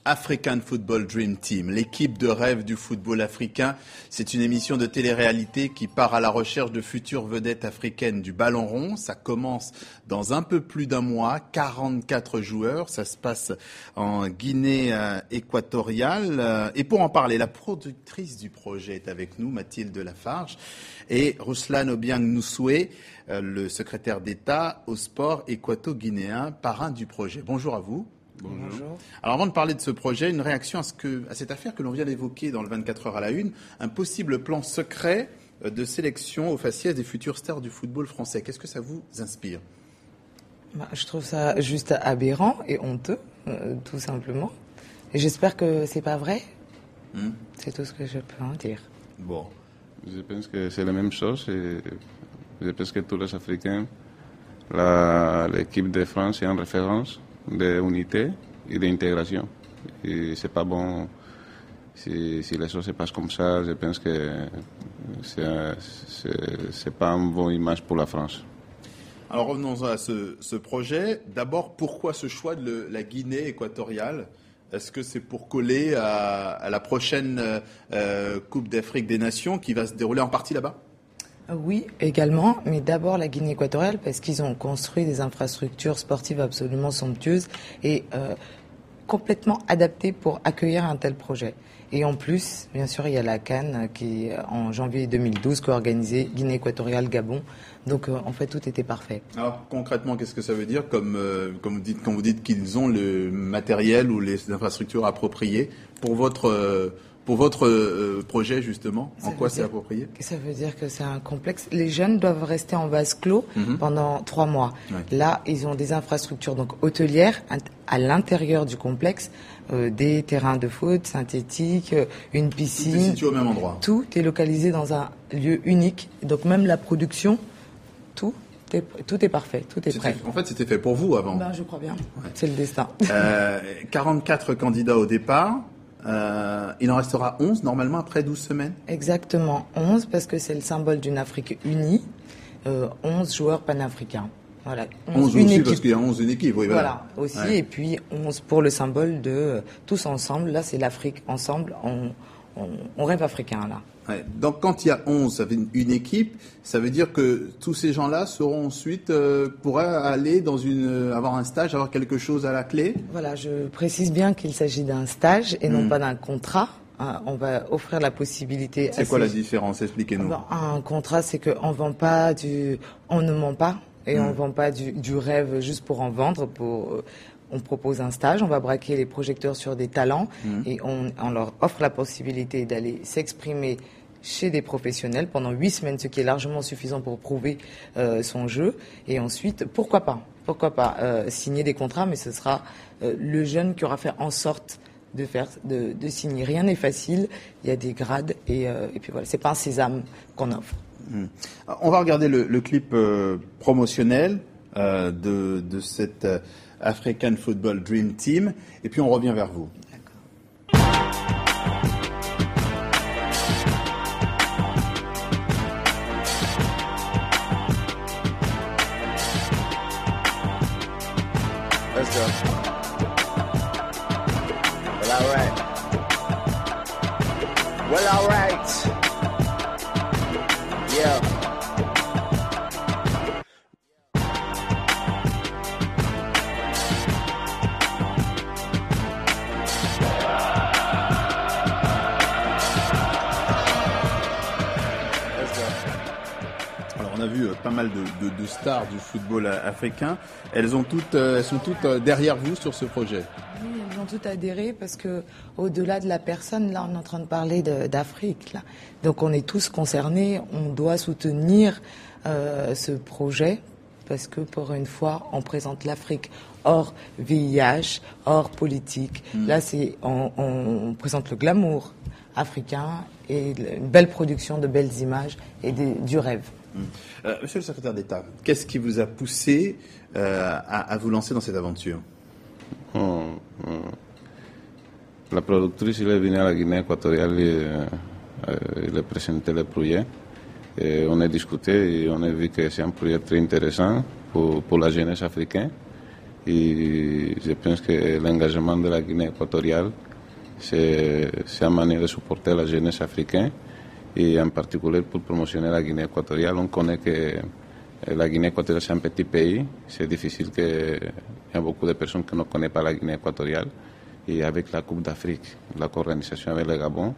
African Football Dream Team, l'équipe de rêve du football africain. C'est une émission de télé-réalité qui part à la recherche de futures vedettes africaines du ballon rond. Ça commence dans un peu plus d'un mois, 44 joueurs. Ça se passe en Guinée équatoriale. Et pour en parler, la productrice du projet est avec nous, Mathilde Lafarge, et Ruslan Obiang Nosoué, le secrétaire d'État au sport équato-guinéen, parrain du projet. Bonjour à vous. Bonjour. Alors avant de parler de ce projet, une réaction à cette affaire que l'on vient d'évoquer dans le 24 heures à la une, un possible plan secret de sélection au faciès des futures stars du football français. Qu'est-ce que ça vous inspire ? Je trouve ça juste aberrant et honteux, tout simplement. Et j'espère que c'est pas vrai. C'est tout ce que je peux en dire. Bon. Je pense que c'est la même chose. Je pense que tous les Africains, l'équipe de France est en référence d'unité et d'intégration. Et c'est pas bon si les choses se passent comme ça. Je pense que c'est pas une bonne image pour la France. Alors revenons à ce projet. D'abord, pourquoi ce choix de la Guinée équatoriale ? Est-ce que c'est pour coller à la prochaine Coupe d'Afrique des Nations qui va se dérouler en partie là-bas ? Oui, également, mais d'abord la Guinée équatoriale parce qu'ils ont construit des infrastructures sportives absolument somptueuses et complètement adaptées pour accueillir un tel projet. Et en plus, bien sûr, il y a la CAN qui, en janvier 2012, qui a organisé Guinée équatoriale, Gabon. Donc, en fait, tout était parfait. Alors, concrètement, qu'est-ce que ça veut dire quand vous dites qu'ils ont le matériel ou les infrastructures appropriées pour votre projet, justement? En quoi c'est approprié? Ça veut dire que c'est un complexe. Les jeunes doivent rester en vase clos pendant 3 mois. Ouais. Là, ils ont des infrastructures donc hôtelières à l'intérieur du complexe, des terrains de foot synthétiques, une piscine. Tout est situé au même endroit. Tout est localisé dans un lieu unique. Donc même la production, tout est parfait, tout est prêt. En fait, c'était fait pour vous avant. Je crois bien. Ouais. C'est le destin. 44 candidats au départ. Il en restera 11 normalement après 12 semaines. Exactement, 11 parce que c'est le symbole d'une Afrique unie, 11 joueurs panafricains. Voilà, 11 aussi parce qu'il y a 11 une équipe. Oui, voilà aussi, ouais. Et puis 11 pour le symbole de tous ensemble. Là, c'est l'Afrique ensemble, on rêve africain là. Ouais. Donc quand il y a 11, ça fait une équipe, ça veut dire que tous ces gens-là seront ensuite pourraient aller avoir un stage, avoir quelque chose à la clé. Voilà, je précise bien qu'il s'agit d'un stage et non pas d'un contrat. On va offrir la possibilité. C'est quoi la différence? Expliquez-nous. Un contrat, c'est qu'on on ne ment pas et on vend pas du rêve juste pour en vendre. On propose un stage, on va braquer les projecteurs sur des talents et on leur offre la possibilité d'aller s'exprimer chez des professionnels pendant 8 semaines, ce qui est largement suffisant pour prouver son jeu. Et ensuite, pourquoi pas signer des contrats, mais ce sera le jeune qui aura fait en sorte de signer. Rien n'est facile, il y a des grades et puis voilà, c'est pas un sésame qu'on offre. On va regarder le clip promotionnel de cette African Football Dream Team, et puis on revient vers vous. Let's go. Well, all right. Well, all right. Yeah. On a vu pas mal de stars du football africain. Elles sont toutes derrière vous sur ce projet. Oui, elles ont toutes adhéré parce que au-delà de la personne, là, on est en train de parler d'Afrique. Là. Donc, on est tous concernés. On doit soutenir ce projet parce que pour une fois, on présente l'Afrique hors VIH, hors politique. Là, on présente le glamour africain et une belle production de belles images et du rêve. Monsieur le secrétaire d'État, qu'est-ce qui vous a poussé à vous lancer dans cette aventure? La productrice est venue à la Guinée équatoriale et elle a présenté le projet. Et on a discuté et on a vu que c'est un projet très intéressant pour la jeunesse africaine. Et je pense que l'engagement de la Guinée équatoriale, c'est une manière de supporter la jeunesse africaine et en particulier pour promotionner la Guinée équatoriale. On connaît que la Guinée équatoriale, c'est un petit pays. C'est difficile qu'il y a beaucoup de personnes qui ne connaissent pas la Guinée équatoriale. Et avec la Coupe d'Afrique, la co-organisation avec le Gabon,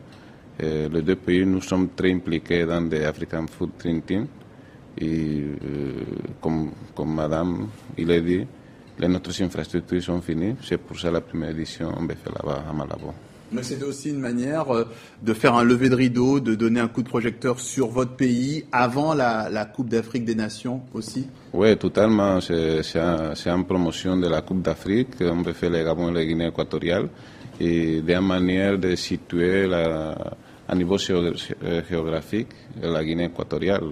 les deux pays, nous sommes très impliqués dans des African Food Dream Team. Et comme madame, il a dit, notre infrastructures sont finies. C'est pour ça la première édition, on va faire là-bas à Malabo. Mais c'est aussi une manière de faire un lever de rideau, de donner un coup de projecteur sur votre pays avant la Coupe d'Afrique des Nations aussi. Oui, totalement. C'est une promotion de la Coupe d'Afrique. On va faire le Gabon et la Guinée équatoriale. Et d'une manière de situer à niveau géographique la Guinée équatoriale.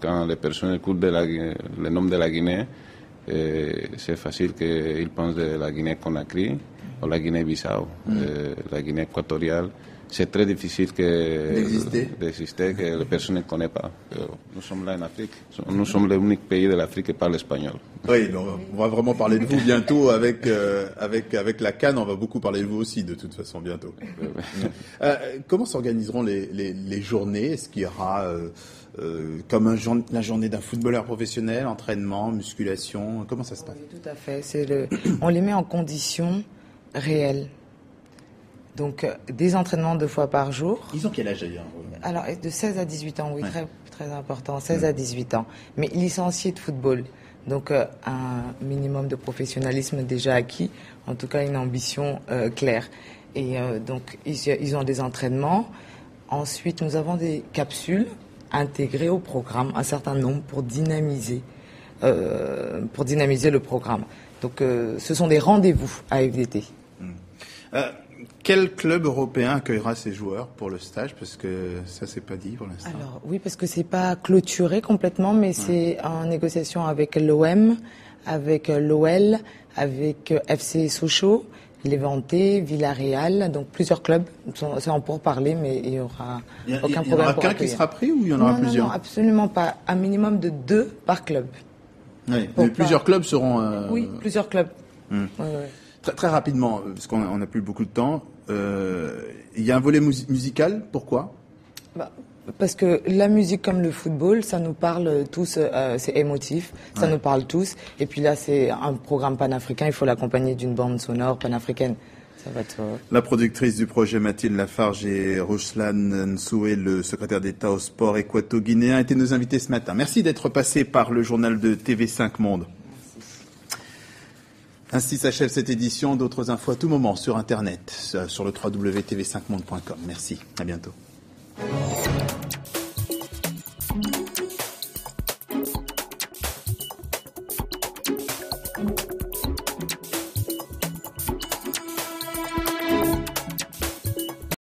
Quand les personnes écoutent le nom de la Guinée, c'est facile qu'ils pensent de la Guinée-Conakry ou la Guinée-Bissau. La Guinée équatoriale, c'est très difficile d'exister, que les personnes ne connaissent pas. Nous sommes là en Afrique. Nous sommes l'unique pays de l'Afrique qui parle espagnol. Oui, on va vraiment parler de vous bientôt avec la CAN. On va beaucoup parler de vous aussi, de toute façon, bientôt. Comment s'organiseront les journées? Est-ce qu'il y aura comme la journée d'un footballeur professionnel, entraînement, musculation? Comment ça se passe? Oui, tout à fait. On les met en conditions réelles. Donc, des entraînements 2 fois par jour. Ils ont quel âge d'ailleurs? Alors, de 16 à 18 ans, oui, très, très important, 16 à 18 ans. Mais licenciés de football. Donc, un minimum de professionnalisme déjà acquis, en tout cas une ambition claire. Et donc, ils ont des entraînements. Ensuite, nous avons des capsules intégrées au programme, un certain nombre pour dynamiser le programme. Donc, ce sont des rendez-vous à FDT. Quel club européen accueillera ces joueurs pour le stage? Parce que ça, c'est pas dit pour l'instant. Alors, oui, parce que c'est pas clôturé complètement, mais c'est en négociation avec l'OM, avec l'OL, avec FC Sochaux, Levante, Villarreal, donc plusieurs clubs. C'est en pourparlers, mais il y aura aucun problème. Il y en aura qu'un qui sera pris ou il y en aura plusieurs? Non, absolument pas. Un minimum de 2 par club. Oui, mais plusieurs clubs seront... Oui, plusieurs clubs. Oui. Très, très rapidement, parce qu'on n'a plus beaucoup de temps, il y a un volet musical, pourquoi? Parce que la musique comme le football, ça nous parle tous, c'est émotif, ça nous parle tous. Et puis là, c'est un programme panafricain, il faut l'accompagner d'une bande sonore panafricaine. Ça va être... La productrice du projet Mathilde Lafarge et Ruslan Nsoué, le secrétaire d'État au sport équato-guinéen, étaient nos invités ce matin. Merci d'être passé par le journal de TV5 Monde. Ainsi s'achève cette édition. D'autres infos à tout moment sur Internet, sur le www.tv5monde.com. Merci, à bientôt.